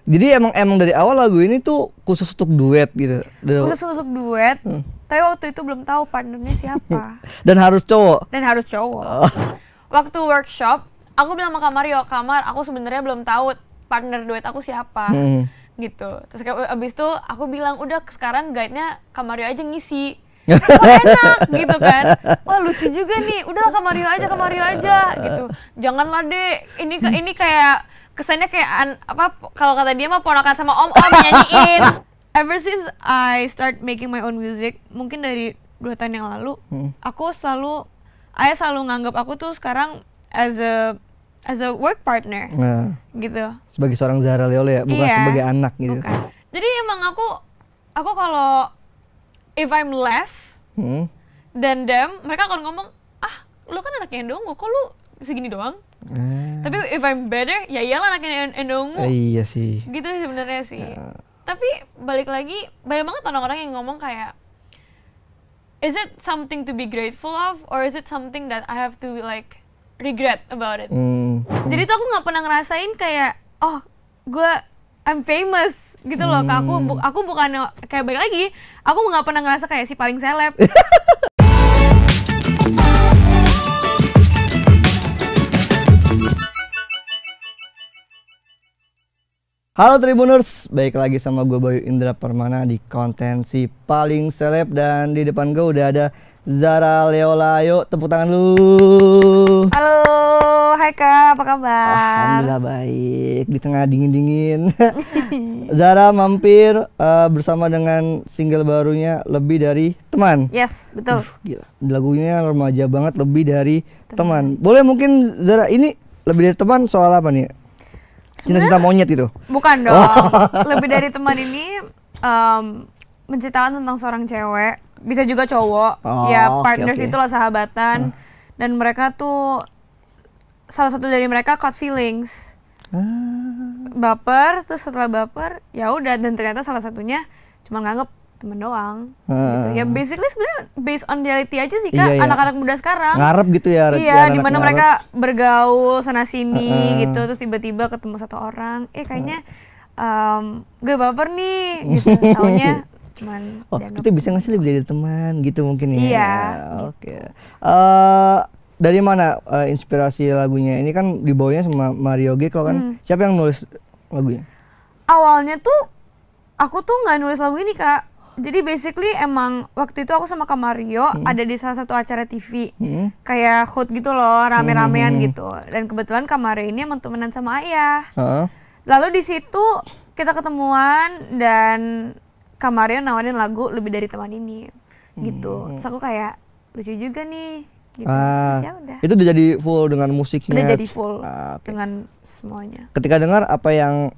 Jadi emang dari awal lagu ini tuh khusus untuk duet gitu. Khusus untuk duet. Tapi waktu itu belum tahu partnernya siapa. Dan harus cowok. Waktu workshop, aku bilang sama Kak Mario, aku sebenarnya belum tahu partner duet aku siapa. Gitu. Terus abis itu aku bilang, udah sekarang guide-nya Kak Mario aja ngisi. Kok enak gitu kan. Wah lucu juga nih, udahlah Kak Mario aja gitu. Janganlah deh, ini kayak kesannya kayak kalau kata dia mah ponakan sama om-om nyanyiin. Ever since I start making my own music, mungkin dari 2 tahun yang lalu, Ayah selalu nganggap aku tuh sekarang as a work partner, gitu. Sebagai seorang Zara Leole ya, bukan sebagai anak gitu. Bukan. Jadi emang aku kalau if I'm less than them, mereka akan ngomong, lu kan anaknya Endongo, kok lu segini doang? Tapi if I'm better, ya iyalah anaknya Endongo. Iya sih. Gitu sih sebenarnya sih. Tapi balik lagi, banyak banget orang-orang yang ngomong kayak, is it something to be grateful of, or is it something that I have to like regret about it? Jadi tuh aku nggak pernah ngerasain kayak, I'm famous gitu loh. Aku bukan kayak balik lagi, aku nggak pernah ngerasa kayak si paling seleb. Halo Tribuners, baik lagi sama gue Bayu Indra Permana di konten si paling seleb, dan di depan gue udah ada Zara Leola. Ayo tepuk tangan lu. Halo, hai Kak, apa kabar? Alhamdulillah baik, di tengah dingin-dingin. Zara mampir bersama dengan single barunya Lebih Dari Teman. Yes, betul. Gila, lagunya remaja banget, Lebih Dari Teman. Boleh mungkin Zara, ini Lebih Dari Teman soal apa nih? Cinta-cinta monyet itu? Bukan dong. Lebih Dari Teman ini menceritakan tentang seorang cewek, bisa juga cowok. Partners itulah sahabatan. Dan mereka tuh, salah satu dari mereka caught feelings. Baper, terus setelah baper, ya udah, dan ternyata salah satunya cuma nganggep temen doang. Gitu. Ya basically sebenarnya based on reality aja sih Kak, anak-anak muda sekarang. Ngarep gitu ya. Iya, dimana mereka bergaul sana sini gitu, terus tiba-tiba ketemu satu orang, kayaknya gue baper nih, gitu. Taunya cuman kita bisa ngasih Lebih Dari Teman gitu mungkin ya. Iya. Oke. Dari mana inspirasi lagunya? Ini kan dibawanya sama Mario G kan. Siapa yang nulis lagunya? Awalnya tuh aku tuh nggak nulis lagu ini Kak. Jadi basically emang waktu itu aku sama Kak Mario ada di salah satu acara TV, kayak hoot gitu loh, rame-ramean gitu. Dan kebetulan Kak Mario ini emang temenan sama Ayah. Lalu di situ kita ketemuan dan Kak Mario nawarin lagu Lebih Dari Teman ini, gitu. Terus aku kayak lucu juga nih, gitu. Terus ya udah. Itu udah jadi full dengan musiknya. Udah jadi full dengan semuanya. Ketika dengar, apa yang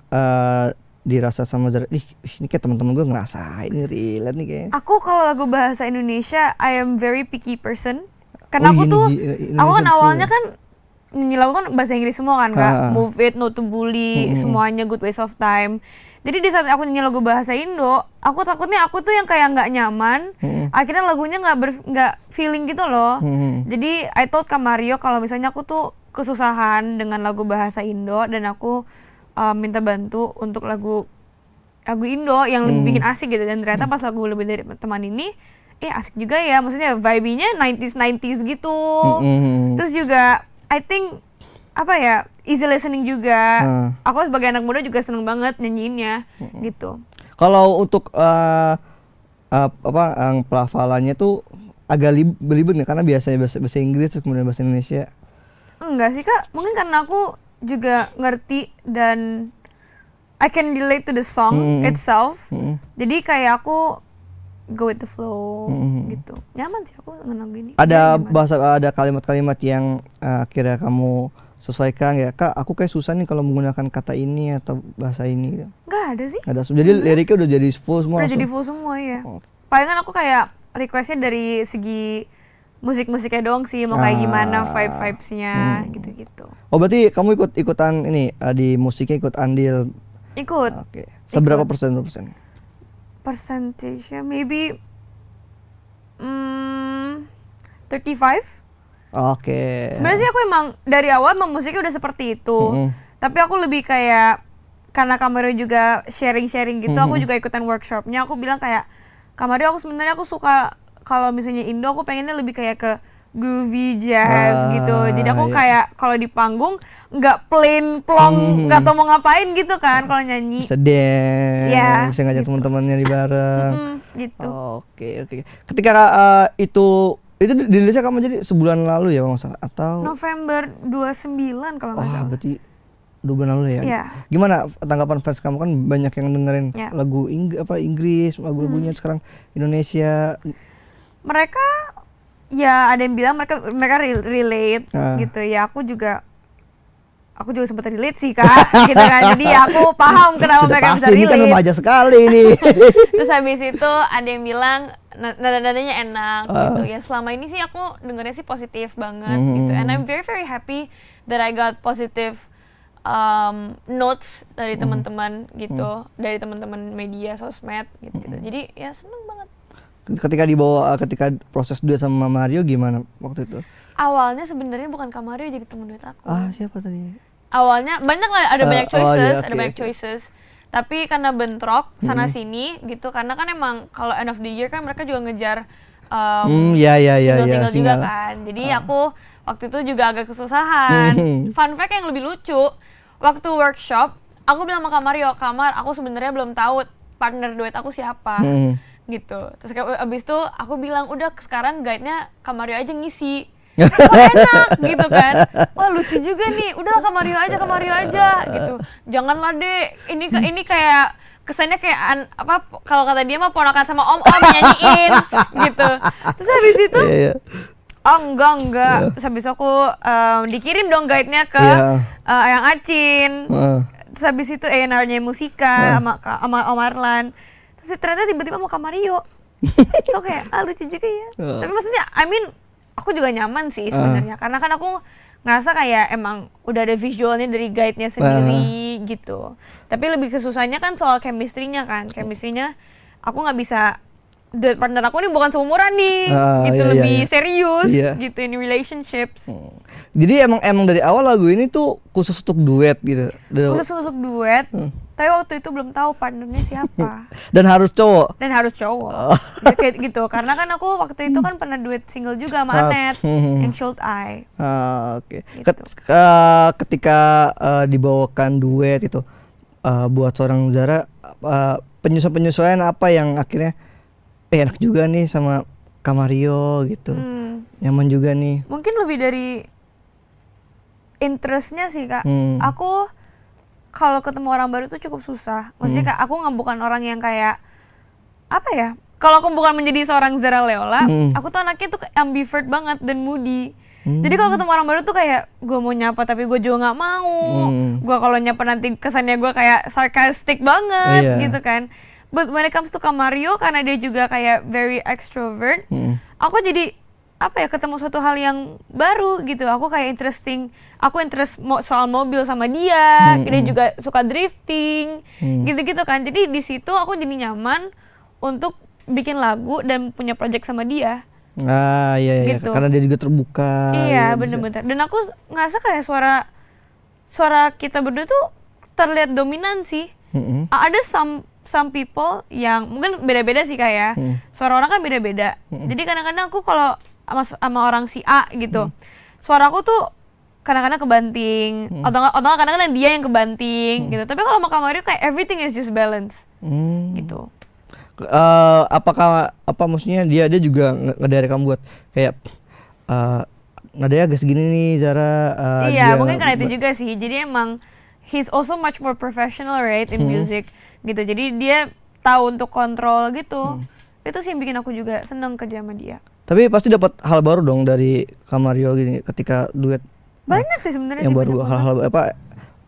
dirasa sama Zara? Ini kayak teman-teman gue ngerasa ini relate nih kayaknya. Aku kalau lagu bahasa Indonesia, I am very picky person. Karena aku kan awalnya kan nyanyi lagu kan bahasa Inggris semua kan Kak. Move It, No to Bully, semuanya Good Waste of Time. Jadi di saat aku nyanyi lagu bahasa Indo, aku takutnya aku tuh yang kayak nggak nyaman. Akhirnya lagunya nggak feeling gitu loh. Jadi I told Kak Mario kalau misalnya aku tuh kesusahan dengan lagu bahasa Indo dan aku minta bantu untuk lagu Indo yang lebih bikin asik gitu. Dan ternyata pas lagu Lebih Dari Teman ini asik juga ya, maksudnya vibe-nya 90s gitu. Terus juga I think easy listening juga. Aku sebagai anak muda juga seneng banget nyanyiinnya gitu. Kalau untuk pelafalannya tuh agak belibet nggak? Karena biasanya bahasa Inggris terus kemudian bahasa Indonesia. Enggak sih Kak, mungkin karena aku juga ngerti dan I can relate to the song itself. Jadi kayak aku go with the flow gitu. Nyaman sih aku dengan lagu ini. Ada ada kalimat-kalimat yang akhirnya kamu sesuaikan ya, Kak, aku kayak susah nih kalau menggunakan kata ini atau bahasa ini. Nggak ada sih. Ada. Jadi liriknya udah jadi full semua. Udah jadi full semua ya. Palingan aku kayak requestnya dari segi musik-musiknya doang sih, mau kayak gimana vibes-nya gitu-gitu. Oh berarti kamu ikutan ini di musiknya ikut andil? Ikut. Oke. Seberapa persen? Percentage-nya maybe 35. Oke. Sebenarnya sih aku emang dari awal musiknya udah seperti itu. Tapi aku lebih kayak karena Kak Mario juga sharing gitu, aku juga ikutan workshopnya. Aku bilang kayak, Kak Mario, aku sebenarnya aku suka kalau misalnya Indo, aku pengennya lebih kayak ke groovy jazz gitu. Jadi aku kayak kalau di panggung nggak plain plong, nggak tahu mau ngapain gitu kan kalau nyanyi. Bisa dance, bisa ngajak teman-temannya di bareng. Gitu. Oke. Ketika itu dirilisnya kamu jadi sebulan lalu ya kalau nggak salah, atau November 29 kalau nggak salah. Berarti 2 bulan lalu ya? Iya. Gimana tanggapan fans kamu, kan banyak yang dengerin lagu Inggris, lagu-lagunya sekarang Indonesia. Mereka ya ada yang bilang mereka relate gitu ya. Aku juga sempat relate sih Kak gitu kan. Jadi aku paham kenapa mereka bisa relate. Ini kan remaja sekali nih. Terus habis itu ada yang bilang nada-nadanya enak gitu ya. Selama ini sih aku dengernya sih positif banget gitu. And I'm very very happy that I got positive notes dari teman-teman gitu, dari teman-teman media sosmed gitu. Jadi ya seneng banget. Ketika proses duet sama Mario gimana waktu itu? Awalnya sebenarnya bukan Kak Mario jadi teman duet aku. Siapa tadi? Awalnya banyak lah, ada banyak choices, tapi karena bentrok sana sini gitu, karena kan emang kalau end of the year kan mereka juga ngejar single juga kan. Jadi aku waktu itu juga agak kesusahan. Fun fact yang lebih lucu, waktu workshop aku bilang sama Kak Mario, Kamar, aku sebenarnya belum tahu partner duet aku siapa. Gitu. Terus abis itu aku bilang, udah sekarang guide-nya Kak Mario aja ngisi. Oh enak gitu kan. Wah lucu juga nih. Udahlah Kak Mario aja gitu. Janganlah Dek. Ini kayak kesannya kayak kalau kata dia mah ponakan sama om nyanyiin gitu. Terus habis itu enggak. Terus habis aku dikirim dong guide-nya ke Ayang Acin. Terus habis itu A&R-nya Musika sama Om Arlan. Terus ternyata tiba-tiba mau Kak Mario. So kayak lucu juga ya. Tapi maksudnya aku juga nyaman sih sebenarnya, karena kan aku ngerasa kayak emang udah ada visualnya dari guide-nya sendiri gitu. Tapi lebih kesusahnya kan soal chemistry-nya kan. Chemistry-nya aku nggak bisa, partner aku ini bukan seumuran nih, gitu, lebih serius gitu in relationships. Jadi emang dari awal lagu ini tuh khusus untuk duet gitu. Khusus untuk duet. Tapi waktu itu belum tahu partnernya siapa. Dan harus cowok. Kayak gitu. Karena kan aku waktu itu kan pernah duet single juga sama Anet yang Should I. Oke. Gitu. Ketika dibawakan duet itu buat seorang Zara, penyesuaian apa yang akhirnya enak juga nih sama Kak Mario gitu. Nyaman juga nih. Mungkin lebih dari interestnya sih Kak. Aku kalau ketemu orang baru tuh cukup susah. Maksudnya Kak, aku bukan orang yang kayak apa ya? Kalau aku bukan menjadi seorang Zara Leola, aku tuh anaknya tuh ambivert banget dan moody. Jadi kalau ketemu orang baru tuh kayak gue mau nyapa tapi gue juga nggak mau. Gue kalau nyapa nanti kesannya gue kayak sarcastic banget gitu kan. But when it comes to Kak Mario, karena dia juga kayak very extrovert, aku jadi ketemu suatu hal yang baru gitu. Aku kayak interest soal mobil sama dia. Dia juga suka drifting, gitu-gitu kan. Jadi di situ aku jadi nyaman untuk bikin lagu dan punya project sama dia. Iya gitu. Karena dia juga terbuka. Iya, bener-bener. Dan aku ngerasa kayak suara kita berdua tuh terlihat dominan sih. Ada some people yang mungkin beda-beda sih kayak suara orang kan beda-beda. Jadi kadang-kadang aku kalau sama orang si A gitu, suara aku tuh kadang-kadang kebanting, atau kadang-kadang dia yang kebanting gitu. Tapi kalau sama Kak Mario kayak everything is just balance gitu. Apa maksudnya dia juga ngedirect kamu buat kayak nadanya agak segini nih Zara? Iya, mungkin karena itu juga sih. Jadi emang he's also much more professional right in music gitu. Jadi dia tahu untuk kontrol gitu. Itu sih yang bikin aku juga seneng kerja sama dia. Tapi pasti dapat hal baru dong dari Kak Mario gini ketika duet. Banyak sih sebenarnya. Yang baru, hal-hal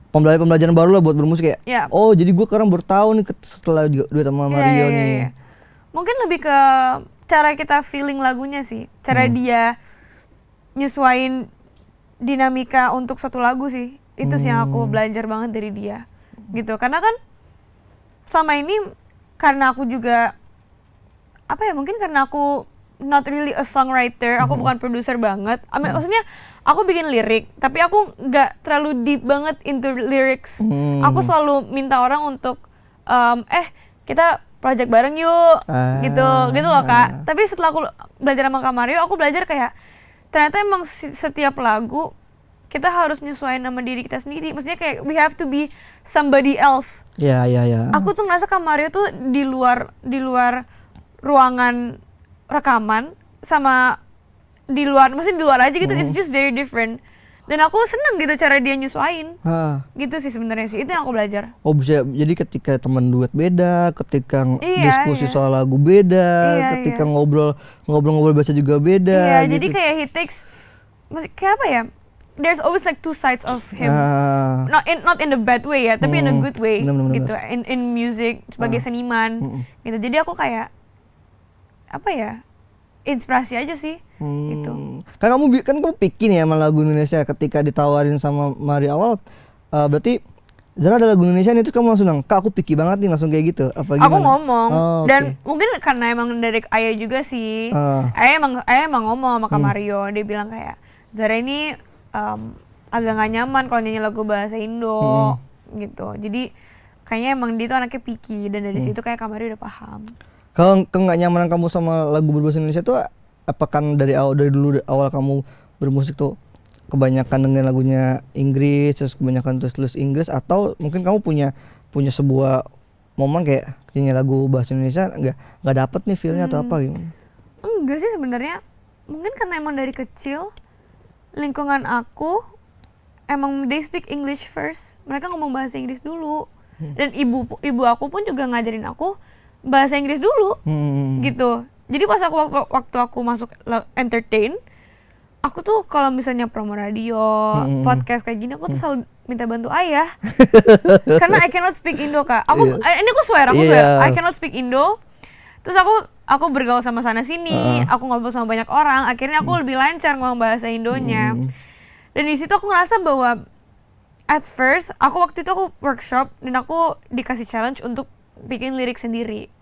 pembelajaran baru lah buat bermusik kayak. Oh jadi gue sekarang baru tahu nih setelah duet sama Mario nih. Mungkin lebih ke cara kita feeling lagunya sih, cara dia nyesuain dinamika untuk suatu lagu sih. Itu sih yang aku belajar banget dari dia, gitu. Karena kan selama ini karena aku juga mungkin karena aku not really a songwriter, aku bukan produser banget. Maksudnya aku bikin lirik, tapi aku nggak terlalu deep banget into lyrics. Aku selalu minta orang untuk kita project bareng yuk, gitu loh Kak. Tapi setelah aku belajar sama Kak Mario, aku belajar kayak ternyata emang setiap lagu kita harus nyesuaiin sama diri kita sendiri. Maksudnya kayak we have to be somebody else. Iya. Aku tuh ngerasa Kak Mario tuh di luar ruangan rekaman sama di luar, maksudnya di luar aja gitu, it's just very different. Dan aku seneng gitu cara dia nyesuaiin. Gitu sih sebenarnya sih, itu yang aku belajar. Oh bisa, jadi ketika temen duet beda, ketika diskusi soal lagu beda, ketika ngobrol bahasa juga beda. Iya, gitu. Jadi kayak he takes, kayak apa ya? There's always like two sides of him. Not in the bad way ya, tapi in a good way. Bener. Gitu. In music sebagai seniman. Gitu. Jadi aku kayak apa ya? Inspirasi aja sih. Gitu. Kan kamu picky nih sama lagu Indonesia ketika ditawarin sama Mari awal, berarti Zara ada lagu Indonesia nih, terus kamu langsung bilang, Kak aku picky banget nih, langsung kayak gitu? Apa gimana? Aku ngomong, dan mungkin karena emang dari Ayah juga sih. Ayah emang ngomong sama Kak Mario, dia bilang kayak, Zara ini agak gak nyaman kalau nyanyi lagu bahasa Indo, gitu. Jadi kayaknya emang dia tuh anaknya picky, dan dari situ kayak Kak Mario udah paham. Kalau nggak nyamanan kamu sama lagu berbahasa Indonesia tuh, apakah dari awal kamu bermusik tuh kebanyakan dengan lagunya Inggris, terus kebanyakan tulis Inggris, atau mungkin kamu punya sebuah momen kayak nyanyi lagu bahasa Indonesia nggak dapet nih feelnya atau apa gitu? Enggak sih sebenarnya, mungkin karena emang dari kecil lingkungan aku emang they speak English first, mereka ngomong bahasa Inggris dulu, dan ibu aku pun juga ngajarin aku bahasa Inggris dulu, gitu. Jadi pas waktu aku masuk entertain, aku tuh kalau misalnya promo radio, podcast kayak gini, aku tuh selalu minta bantu ayah, karena I cannot speak Indo Kak. Ini aku swear, I cannot speak Indo. Terus aku bergaul sama sana sini, aku ngobrol sama banyak orang, akhirnya aku lebih lancar ngomong bahasa Indonya. Dan di situ aku ngerasa bahwa at first aku waktu itu aku workshop dan aku dikasih challenge untuk bikin lirik sendiri.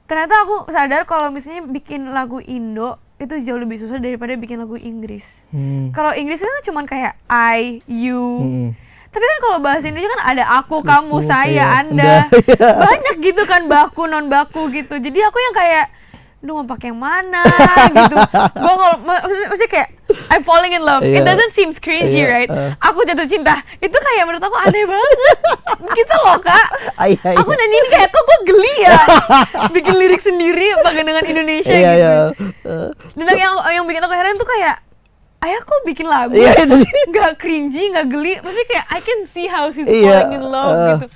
Ternyata aku sadar kalau misalnya bikin lagu Indo itu jauh lebih susah daripada bikin lagu Inggris. Kalau Inggris kan cuma kayak I, you. Tapi kan kalau bahasa Indonesia kan ada aku, kamu, saya, Anda. Banyak gitu kan, baku, non baku gitu. Jadi aku yang kayak, mau pakai yang mana gitu. Gue kalau maksudnya kayak I'm falling in love. It doesn't seem cringy, right? Aku jatuh cinta. Itu kayak menurut aku aneh banget. Gitu loh, Kak. Aku nyanyiin kayak kok gue geli ya. Bikin lirik sendiri pakai dengan Indonesia gitu. Dan yang bikin aku heran tuh kayak Ayah kok bikin lagu gak cringy, gak geli, maksudnya kayak I can see how she's falling in love gitu.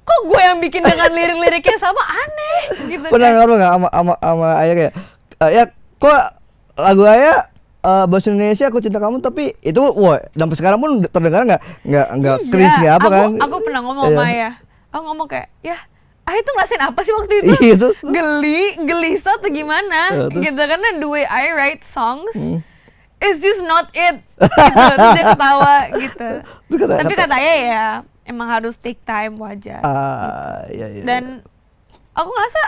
Kok gue yang bikin dengan lirik-liriknya sama, aneh gitu. Pernah ngaruh gak sama Ayah kayak, ya kok lagu Ayah bahasa Indonesia Aku Cinta Kamu, tapi itu sampai sekarang pun terdengar nggak cringe nggak apa kan? Aku pernah ngomong sama Ayah, aku ngomong kayak, Ayah itu ngerasain apa sih waktu itu? Geli, gelisah atau gimana? Gitu, karena the way I write songs it's just not it, gitu. Terus dia ketawa gitu. Tapi katanya ya emang harus take time, wajar. Iya. Dan aku ngerasa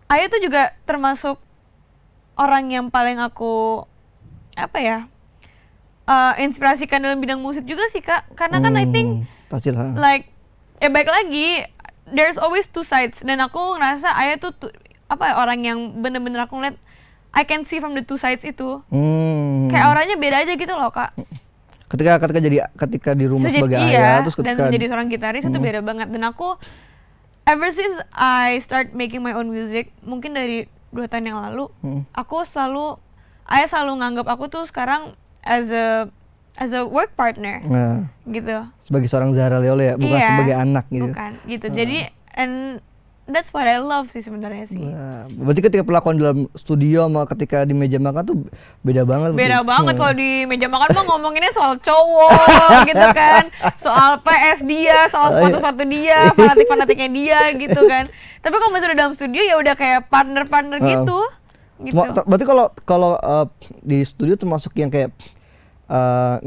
Ayah tuh juga termasuk orang yang paling aku inspirasikan dalam bidang musik juga sih Kak. Karena kan I think pastilah. Like baik lagi there's always two sides, dan aku ngerasa Ayah tuh orang yang bener-bener aku ngeliat I can see from the two sides itu. Kayak orangnya beda aja gitu loh Kak. Ketika di rumah sebagai ayah, terus ketika dan menjadi seorang gitaris itu beda banget. Dan aku ever since I start making my own music, mungkin dari 2 tahun yang lalu, Ayah selalu nganggap aku tuh sekarang as a work partner, gitu. Sebagai seorang Zara Leole ya, bukan sebagai anak gitu. Bukan, gitu. Jadi and that's what I love sih sebenarnya sih. Berarti ketika perlakuan dalam studio sama ketika di meja makan tuh beda banget. Beda banget. Kalau di meja makan mah ngomonginnya soal cowok gitu kan, soal PS dia, soal sepatu-sepatu dia, fanatik-fanatiknya dia gitu kan. Tapi kalau misalnya dalam studio ya udah kayak partner-partner gitu. Berarti kalau di studio termasuk yang kayak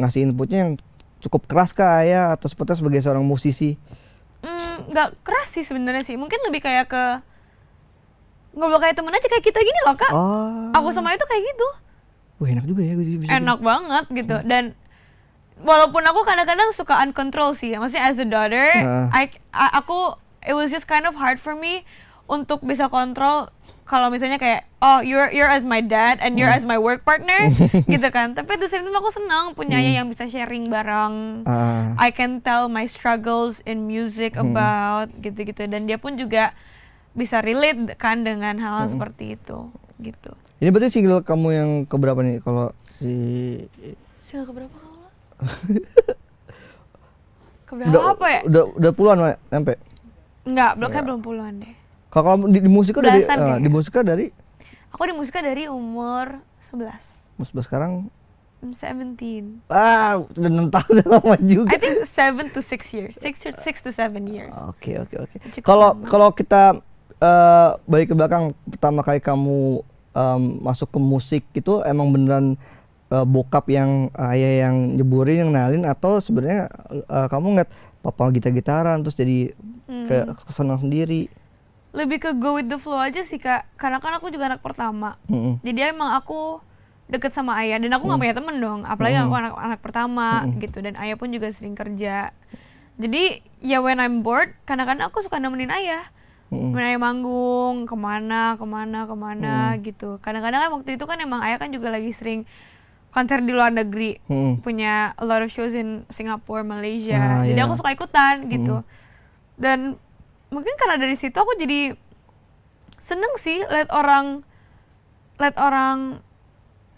ngasih inputnya yang cukup keras kah ya, atau seperti sebagai seorang musisi? Nggak keras sih sebenarnya sih, mungkin lebih kayak ngobrol kayak temen aja, kayak kita gini loh Kak. Aku sama itu kayak gitu. wah enak juga ya gue bisa enak banget gitu. Dan walaupun aku kadang-kadang suka uncontrol sih, maksudnya as a daughter, aku it was just kind of hard for me untuk bisa kontrol kalau misalnya kayak you're as my dad and you're as my work partner gitu kan. Tapi at the same time aku senang punya ayah yang bisa sharing bareng. I can tell my struggles in music about gitu-gitu, dan dia pun juga bisa relate kan dengan hal seperti itu gitu. Ini berarti single kamu yang keberapa nih kalau single keberapa kalau? Keberapa apa ya? Udah puluhan sampai? Enggak, belum puluhan deh. Kalau kamu di musika di musika dari? Aku di musika dari umur 11. Umur 11 sekarang? 17. Udah 6 tahun, udah lama juga. I think 7 to 6 years. 6 to 7 years. Oke. Kalau kita balik ke belakang, pertama kali kamu masuk ke musik itu emang beneran bokap yang ayah yang nyeburin, yang nalin, atau sebenarnya kamu ngeliat papa gitar-gitaran terus jadi kayak kesenang sendiri? Lebih ke go with the flow aja sih Kak, karena kan aku juga anak pertama. Jadi emang aku deket sama ayah, dan aku nggak punya temen dong, apalagi aku anak pertama gitu, dan ayah pun juga sering kerja. Jadi ya when I'm bored, kadang-kadang aku suka nemenin ayah. Ayah manggung kemana gitu. Kadang-kadang kan waktu itu kan emang ayah kan juga lagi sering konser di luar negeri, punya a lot of shows in Singapore, Malaysia. Jadi aku suka ikutan gitu. Dan mungkin karena dari situ aku jadi seneng sih lihat orang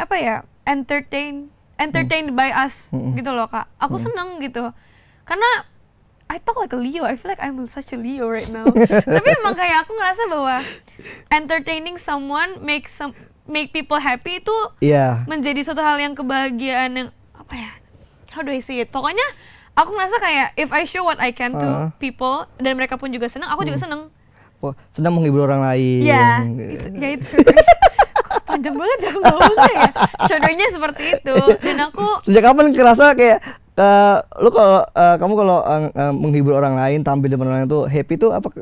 apa ya, entertained by us gitu loh Kak. Aku seneng gitu. Karena I talk like a Leo. I feel like I'm such a Leo right now. Tapi emang kayak aku ngerasa bahwa entertaining someone make people happy itu menjadi suatu hal yang kebahagiaan yang apa ya? How do I say it? Pokoknya aku ngerasa kayak if I show what I can to people dan mereka pun juga seneng, aku juga seneng. Senang menghibur orang lain. Iya, itu. Panjang banget ya aku ngomongnya ya. Contohnya seperti itu. Dan aku sejak kapan kerasa kayak kamu kalau menghibur orang lain, tampil di depan orang lain tuh happy tuh apa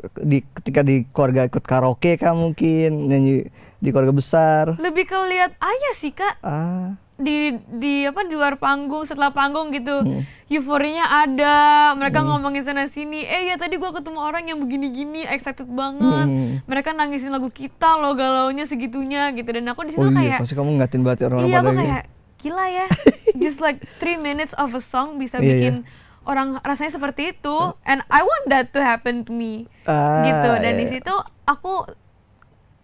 ketika di keluarga ikut karaoke kah, mungkin nyanyi di keluarga besar? Lebih ke lihat ayah sih Kak. Di luar panggung, setelah panggung gitu, euforinya ada, mereka ngomongin sana sini, ya tadi gua ketemu orang yang begini-gini, excited banget, mereka nangisin lagu kita loh, galaunya segitunya gitu, dan aku di situ kayak, pasti kamu ngatin banget orang-orang pada kayak gila ya, just like 3 minutes of a song bisa bikin orang rasanya seperti itu, and I want that to happen to me, gitu, dan di situ aku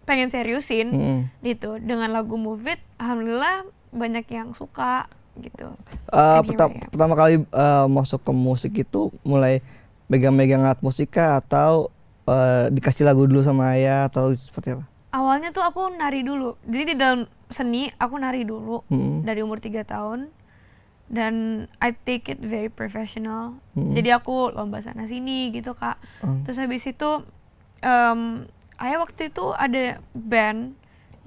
pengen seriusin gitu dengan lagu Move It, alhamdulillah banyak yang suka gitu. Pertama kali masuk ke musik itu mulai megang-megang alat musika atau dikasih lagu dulu sama ayah atau seperti apa? Awalnya tuh aku nari dulu. Jadi di dalam seni aku nari dulu dari umur 3 tahun, dan I take it very professional. Jadi aku lomba sana sini gitu Kak. Terus habis itu ayah waktu itu ada band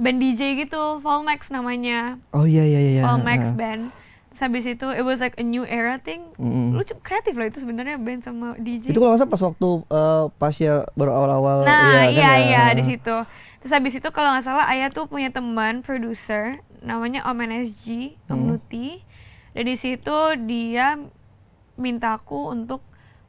DJ gitu, Volmax namanya. Oh iya. Volmax band. Terus habis itu it was like a new era thing. Lucu, kreatif lah itu sebenarnya band sama DJ. Itu kalau nggak salah pas waktu Pasya baru awal-awal. Nah iya di situ. Terus habis itu kalau nggak salah ayah tuh punya teman produser namanya Om NSG, Om Nuti. Dan di situ dia minta aku untuk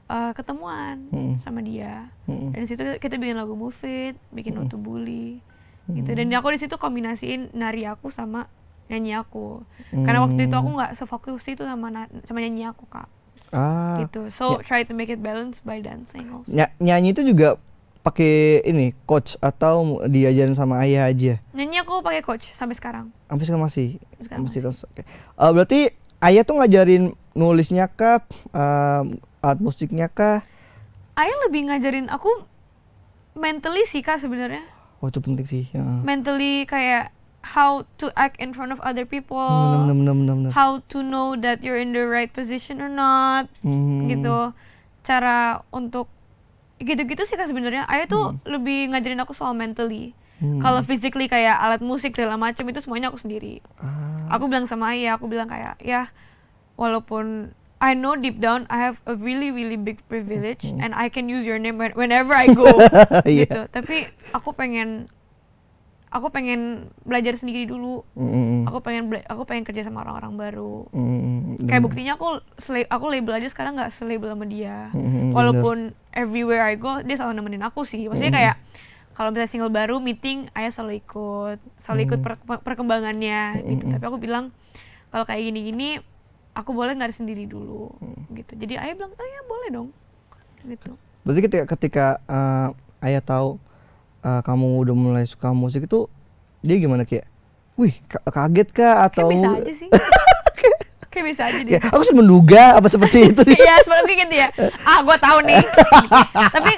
ketemuan sama dia. Dan di situ kita bikin lagu Move It, bikin Not to Bully. Gitu, dan aku di situ kombinasiin nari aku sama nyanyi aku, karena waktu itu aku nggak sefokus itu sama nyanyi aku Kak, gitu, so try to make it balance by dancing also. Nyanyi itu juga pakai ini coach atau diajarin sama ayah aja? Nyanyi aku pakai coach sampai sekarang. Sampai sekarang masih terus. Okay. Berarti ayah tuh ngajarin nulisnya kah, alat musiknya kah? Ayah lebih ngajarin aku mentally sih Kak sebenarnya. Oh itu penting sih. Mentally kayak how to act in front of other people, bener. How to know that you're in the right position or not, gitu. Cara untuk gitu-gitu sih Kak sebenarnya. Ayah tuh lebih ngajarin aku soal mentally. Kalau physically kayak alat musik segala macam itu semuanya aku sendiri. Aku bilang sama ayah, aku bilang kayak ya walaupun I know deep down I have a really big privilege and I can use your name whenever I go gitu. Tapi aku pengen aku pengen belajar sendiri dulu. Aku pengen kerja sama orang-orang baru. Kayak buktinya aku label aja sekarang nggak selabel sama dia. Walaupun everywhere I go dia selalu nemenin aku sih. Maksudnya kayak kalau misalnya single baru meeting, Ayah selalu ikut perkembangannya gitu. Tapi aku bilang kalau kayak gini-gini, aku boleh nggak sendiri dulu gitu. Jadi Ayah bilang, oh ya boleh dong gitu. Berarti ketika Ayah tahu kamu udah mulai suka musik itu, dia gimana kayak, wih kaget kah atau? Kayak bisa aja sih. Kayak bisa aja deh. Aku sih menduga apa seperti itu. Iya seperti gitu ya. Gue tahu nih. Tapi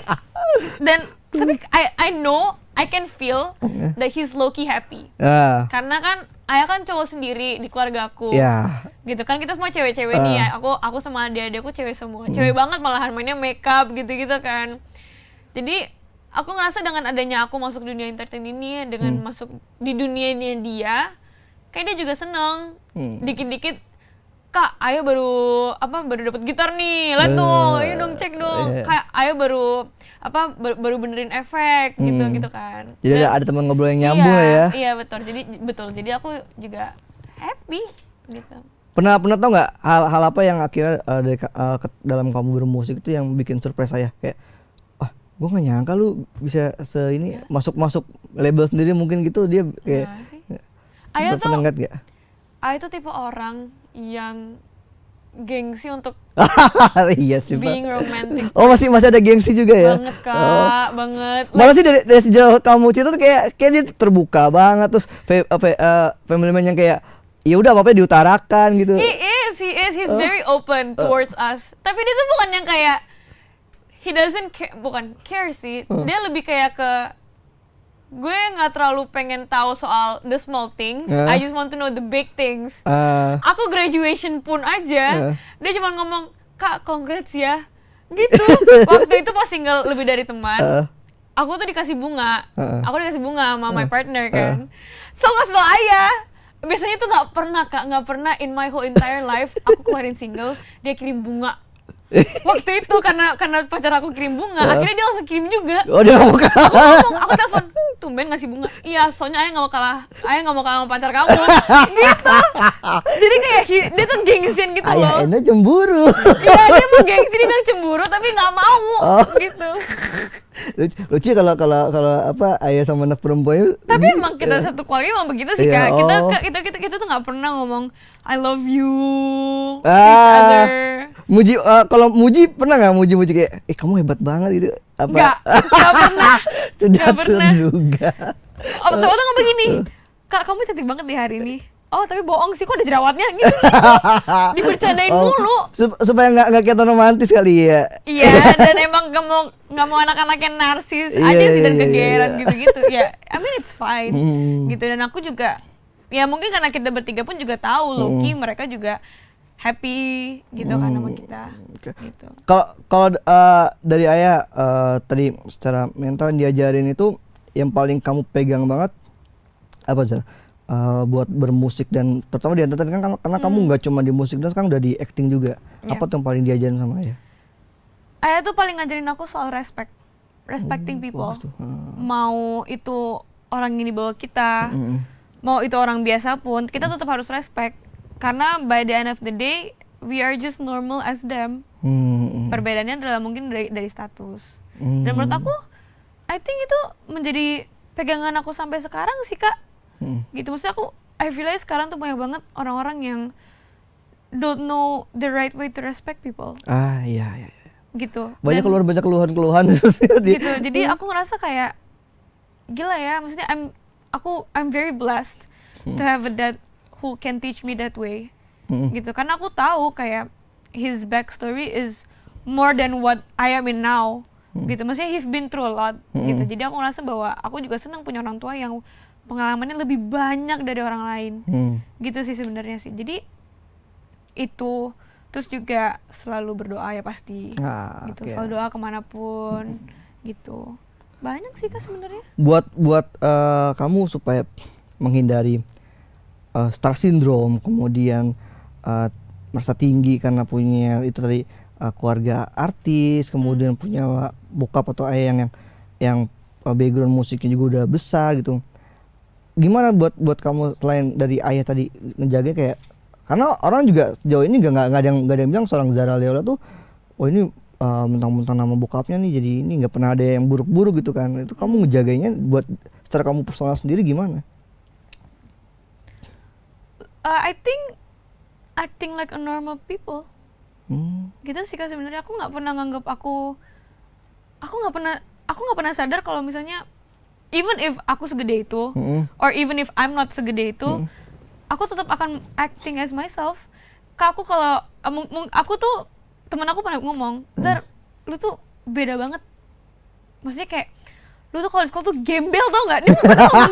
I know, I can feel that he's low-key happy. Karena kan Ayah kan cowok sendiri di keluarga aku. Gitu kan, kita semua cewek-cewek nih ya. Aku sama adik-adikku cewek semua. Cewek banget malahan, mainnya makeup gitu-gitu kan. Jadi aku ngerasa dengan adanya aku masuk dunia entertain ini, dengan masuk di dunianya dia, kayak dia juga seneng. Dikit-dikit, Kak, Ayah baru dapat gitar nih, lihat dong, ayo dong cek dong. Kayak Ayah baru benerin efek gitu kan. Jadi ada teman ngobrol yang nyambung ya. Iya betul. Jadi aku juga happy gitu. Pernah tau nggak hal apa yang akhirnya dalam kamu bermusik itu yang bikin surprise saya, kayak gue nggak nyangka lu bisa masuk label sendiri mungkin gitu. Dia kayak Ayah pernah ngeliat nggak? Ayah tuh tipe orang yang gengsi untuk iya sih, being romantic. Oh masih ada gengsi juga ya? Banget Kak, banget. Malah sih dari sejauh kamu cerita tuh kayak dia terbuka banget, terus family man yang kayak ya udah apa-apa diutarakan gitu. He's very open towards us. Tapi dia tuh bukan yang kayak he doesn't care sih. Dia lebih kayak ke gue nggak terlalu pengen tahu soal the small things. I just want to know the big things. Aku graduation pun aja, dia cuma ngomong, Kak, congrats ya, gitu. Waktu itu pas single Lebih Dari Teman, aku tuh dikasih bunga. Aku dikasih bunga sama my partner kan. So kasih tau Ayah. Biasanya tuh nggak pernah in my whole entire life aku keluarin single dia kirim bunga. Waktu itu karena pacar aku kirim bunga, akhirnya dia langsung kirim juga. Oh, dia ngomong. Aku telepon, tumben ngasih bunga. Iya, soalnya Ayah nggak mau kalah sama pacar kamu. Gitu. Jadi kayak dia tuh gengsian gitu loh. Ayah Eno cemburu. Iya, dia mau gengsi, dia bilang cemburu tapi nggak mau. Gitu. Lucu kalau Ayah sama anak perempuan. Tapi emang kita satu keluarga emang begitu sih Kak. Kita tuh nggak pernah ngomong I love you to each other. Muji, kalau muji pernah nggak muji kayak kamu hebat banget gitu? Nggak pernah. Sudah terduga. Waktu nggak begini, Kak kamu cantik banget di hari ini. Oh tapi bohong sih, kok ada jerawatnya gitu. Dibercandain mulu. Supaya nggak kelihatan romantis kali ya. Iya, dan emang nggak mau anak-anak yang narsis aja sih dan kegeeran gitu-gitu. Ya, I mean it's fine. Gitu, dan aku juga ya mungkin karena kita bertiga pun juga tahu Loki mereka juga happy gitu kan sama kita. Gitu. Kalau dari Ayah tadi secara mental yang diajarin itu yang paling kamu pegang banget apa Zara? Buat bermusik dan terutama di entertain kan karena kamu nggak cuma di musik dan sekarang udah di acting juga. Apa tuh yang paling diajarin sama Ayah? Ayah tuh paling ngajarin aku soal respecting people. Mau itu orang yang di bawah kita, mau itu orang biasa pun, kita tetap harus respect. Karena by the end of the day, we are just normal as them. Perbedaannya adalah mungkin dari status. Dan menurut aku, I think itu menjadi pegangan aku sampai sekarang sih Kak. Gitu, maksudnya I realize sekarang tuh banyak banget orang-orang yang don't know the right way to respect people. Iya. Gitu. Banyak keluhan-keluhan gitu. Jadi aku ngerasa kayak gila ya, maksudnya I'm very blessed to have a dad who can teach me that way. Gitu. Karena aku tahu kayak his backstory is more than what I am in now. Gitu. Maksudnya he's been through a lot gitu. Jadi aku ngerasa bahwa aku juga senang punya orang tua yang pengalamannya lebih banyak dari orang lain. Gitu sih sebenarnya sih. Jadi itu, terus juga selalu berdoa ya pasti. Gitu. Selalu doa kemanapun gitu. Banyak sih Kak sebenarnya. Buat kamu supaya menghindari star syndrome, kemudian merasa tinggi karena punya itu tadi keluarga artis, kemudian punya bokap atau ayah yang background musiknya juga udah besar gitu. gimana buat kamu selain dari ayah tadi ngejaga kayak, karena orang juga sejauh ini nggak ada yang bilang seorang Zara Leola tuh, oh ini mentang-mentang nama bokapnya nih jadi ini nggak pernah ada yang buruk-buruk gitu kan. Itu kamu ngejagainya buat secara kamu personal sendiri gimana? I think acting like a normal people. Gitu sih Kak, sebenarnya aku nggak pernah nganggap aku nggak pernah sadar kalau misalnya even if aku segede itu or even if I'm not segede itu, aku tetap akan acting as myself. Kak, aku kalau aku tuh, temen aku pernah ngomong, Zar, lu tuh beda banget. Maksudnya kayak lu tuh kalau di sekolah tuh gembel tau nggak? Dia pernah ngomong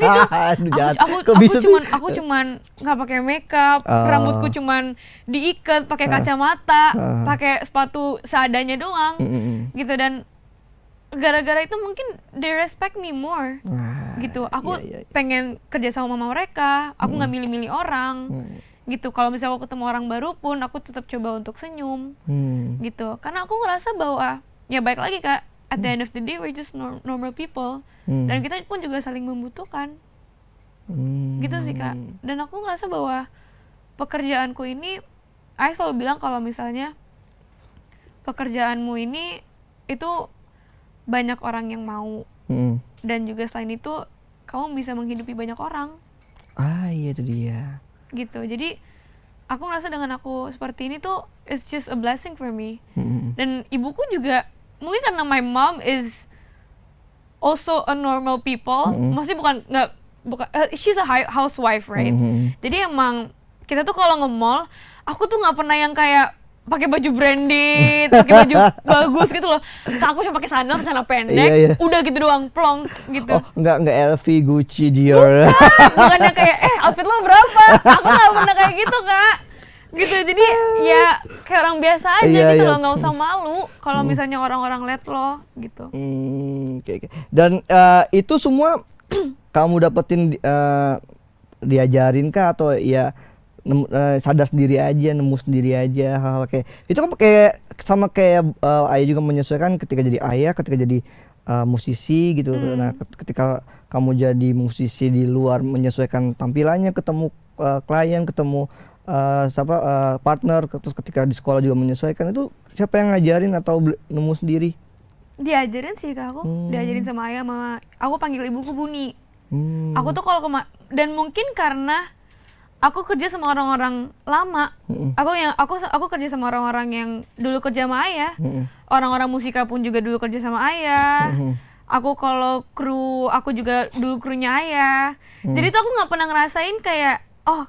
gitu. Aku cuman nggak pakai makeup, rambutku cuman diikat, pakai kacamata, pakai sepatu seadanya doang, gitu. Dan gara-gara itu mungkin they respect me more, gitu. Aku pengen kerja sama mama mereka, aku nggak milih-milih orang, gitu. Kalau misalnya aku ketemu orang baru pun, aku tetap coba untuk senyum, gitu. Karena aku ngerasa bahwa ya baik lagi Kak, at the end of the day we're just normal people, dan kita pun juga saling membutuhkan, gitu sih Kak. Dan aku ngerasa bahwa pekerjaanku ini, I selalu bilang kalau misalnya pekerjaanmu ini itu banyak orang yang mau, dan juga selain itu kamu bisa menghidupi banyak orang. Iya itu dia. Gitu. Jadi aku ngerasa dengan aku seperti ini tuh it's just a blessing for me. Dan ibuku juga mungkin karena my mom is also a normal people, maksudnya bukan she's a housewife, right? Jadi emang kita tuh kalau nge-mall, aku tuh nggak pernah yang kayak pakai baju branded, pakai baju bagus gitu loh. Aku cuma pakai sandal, celana pendek, udah gitu doang, plong gitu. Oh, nggak LV, Gucci, Dior. Bukannya kayak outfit lo berapa? Aku nggak pernah kayak gitu Kak. Gitu, jadi ya kayak orang biasa aja gitu loh, nggak usah malu kalau misalnya orang-orang liat lo gitu. Okay. Dan itu semua kamu dapetin diajarin kah atau ya sadar sendiri aja, nemu sendiri aja hal-hal kayak itu kan kayak sama kayak ayah juga menyesuaikan ketika jadi ayah, ketika jadi musisi gitu. Nah, ketika kamu jadi musisi di luar menyesuaikan tampilannya, ketemu klien, ketemu partner, terus ketika di sekolah juga menyesuaikan, itu siapa yang ngajarin atau nemu sendiri? Diajarin sih Kak, aku diajarin sama ayah, mama. Aku panggil ibuku Buni. Aku tuh kalau dan mungkin karena aku kerja sama orang-orang lama, aku kerja sama orang-orang yang dulu kerja sama ayah, orang-orang musika pun juga dulu kerja sama ayah. Aku kalau kru, aku juga dulu krunya ayah. Jadi tuh aku nggak pernah ngerasain kayak, oh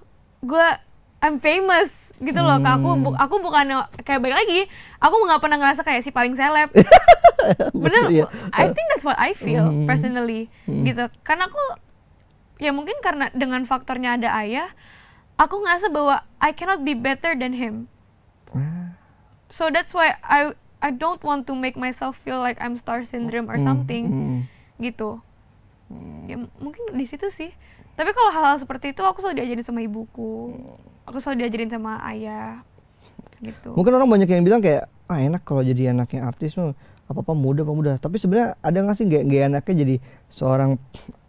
I'm famous gitu loh. Aku bukan kayak balik lagi, aku nggak pernah ngerasa kayak si paling seleb. Bener, I think that's what I feel personally, gitu. Karena aku ya mungkin karena dengan faktornya ada ayah, aku ngerasa bahwa I cannot be better than him. So that's why I don't want to make myself feel like I'm star syndrome or something, gitu. Ya mungkin di situ sih. Tapi kalau hal-hal seperti itu aku selalu diajarin sama ibuku, aku selalu diajarin sama ayah, gitu. Mungkin orang banyak yang bilang kayak, enak kalau jadi anaknya artis tuh apa-apa mudah. Tapi sebenarnya ada nggak sih nggak enaknya jadi seorang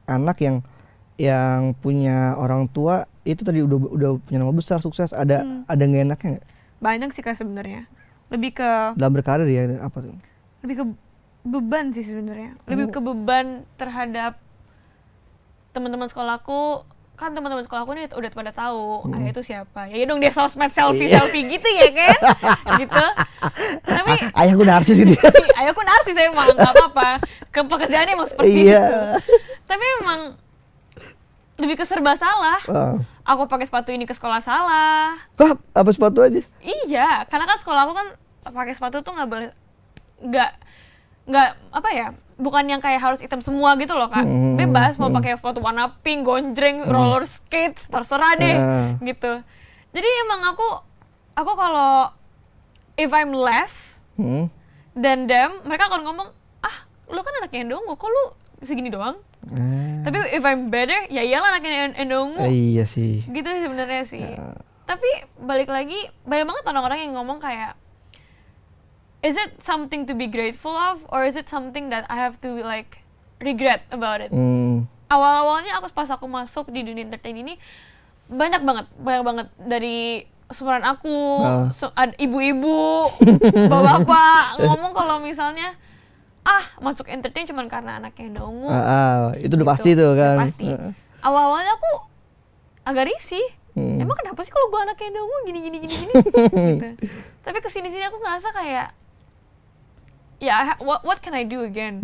anak yang punya orang tua itu tadi udah punya nama besar, sukses, ada nggak enaknya nggak? Banyak sih Kak sebenarnya. Lebih ke dalam berkarir ya, apa tuh? Lebih ke beban sih sebenarnya. Lebih ke beban terhadap teman-teman sekolahku. Kan teman-teman sekolahku ini udah pada tahu ayah itu siapa. Ya dong dia sosmed selfie gitu ya kan? Gitu. Tapi ayahku narsis gitu. Ayahku narsis emang, nggak apa-apa. Pekerjaannya emang seperti itu. Tapi emang lebih ke serba salah. Aku pakai sepatu ini ke sekolah salah. Apa sepatu aja? Iya, karena kan sekolah aku kan pakai sepatu tuh nggak boleh, nggak apa ya, bukan yang kayak harus hitam semua gitu loh Kak. Bebas mau pakai sepatu warna pink, gonjreng, roller skates, terserah deh gitu. Jadi emang aku kalau if I'm less than them, mereka akan ngomong, lu kan anaknya Endongo, kok lu segini doang? Tapi if I'm better, ya iyalah anaknya Endongo. Iya sih. Gitu sebenarnya sih. Tapi balik lagi, banyak banget orang-orang yang ngomong kayak, is it something to be grateful of, or is it something that I have to like regret about it? awal-awalnya pas aku masuk di dunia entertain ini banyak banget dari seumuran aku, ibu-ibu, bapak-bapak ngomong kalau misalnya masuk entertain cuman karena anaknya yang ungu. Itu udah pasti tuh kan. Udah pasti. Awal-awalnya aku agak risih. Emang kenapa sih kalau gua anaknya yang ungu gini gitu. Tapi kesini-sini aku ngerasa kayak ya what can I do again?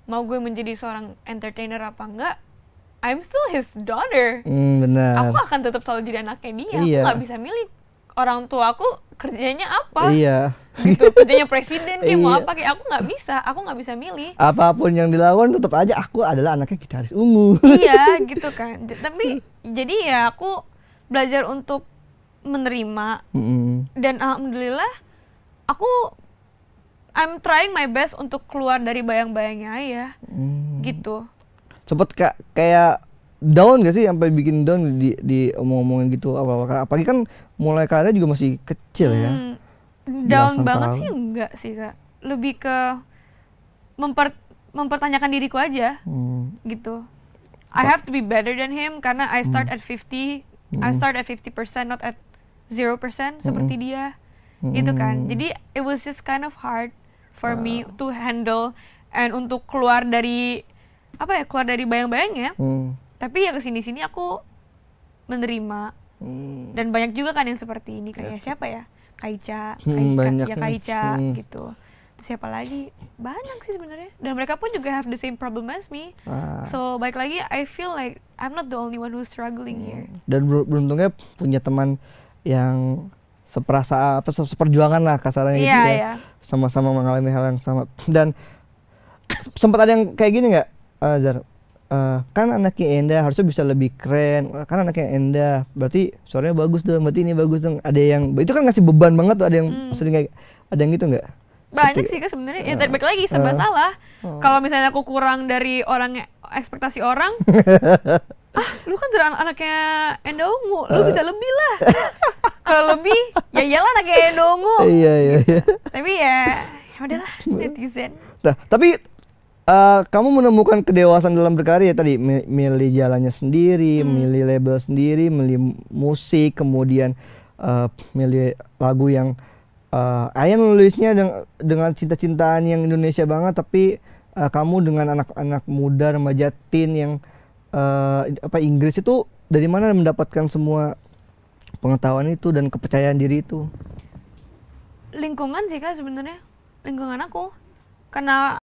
Mau gue menjadi seorang entertainer apa enggak? I'm still his daughter. Benar. Aku akan tetap selalu jadi anaknya dia. Iya. Aku nggak bisa milih orang tua aku kerjanya apa. Iya. Gitu, kerjanya presiden kayak mau apa kayak aku nggak bisa milih. Apapun yang dilakukan tetap aja aku adalah anaknya gitaris ungu. Iya, gitu kan. Tapi jadi ya aku belajar untuk menerima. Dan alhamdulillah I'm trying my best untuk keluar dari bayang-bayangnya ayah. Gitu. Sempet kayak down gak sih sampai bikin down di omong-omongin gitu awal-awal, apalagi kan mulai karirnya juga masih kecil ya. Down banget sih enggak sih Kak, lebih ke mempertanyakan diriku aja. Gitu. I have to be better than him karena I start at 50%, I start at 50% not at 0% seperti dia. Gitu kan. Jadi it was just kind of hard for me to handle and untuk keluar dari bayang-bayangnya. Tapi ya kesini-sini aku menerima. Dan banyak juga kan yang seperti ini kayak siapa ya? Kaica gitu. Terus siapa lagi? Banyak sih sebenarnya. Dan mereka pun juga have the same problem as me. So baik lagi I feel like I'm not the only one who's struggling here. Dan beruntungnya punya teman yang seperjuangan lah kasarnya gitu ya. Sama-sama mengalami hal yang sama. Dan sempat ada yang kayak gini nggak, Zar? Kan anaknya Enda harusnya bisa lebih keren, kan anaknya Enda berarti suaranya bagus dong, berarti ini bagus dong. Ada yang itu kan ngasih beban banget tuh, ada yang sering kayak, ada yang gitu nggak? Banyak sih sebenarnya. Ya balik lagi serba salah. Kalau misalnya aku kurang dari ekspektasi orang, lu kan jadi anaknya Enda ungu, lu bisa lebih lah. Kalau lebih, ya iyalah anaknya Enda ungu. Iya. Tapi ya udahlah, netizen. Nah, tapi kamu menemukan kedewasaan dalam berkarya tadi, milih jalannya sendiri, milih label sendiri, milih musik, kemudian milih lagu yang Ayah nulisnya dengan cinta-cintaan yang Indonesia banget, tapi kamu dengan anak-anak muda remaja teen yang Inggris itu dari mana mendapatkan semua pengetahuan itu dan kepercayaan diri itu? Lingkungan sih Kak sebenarnya, lingkungan aku. Karena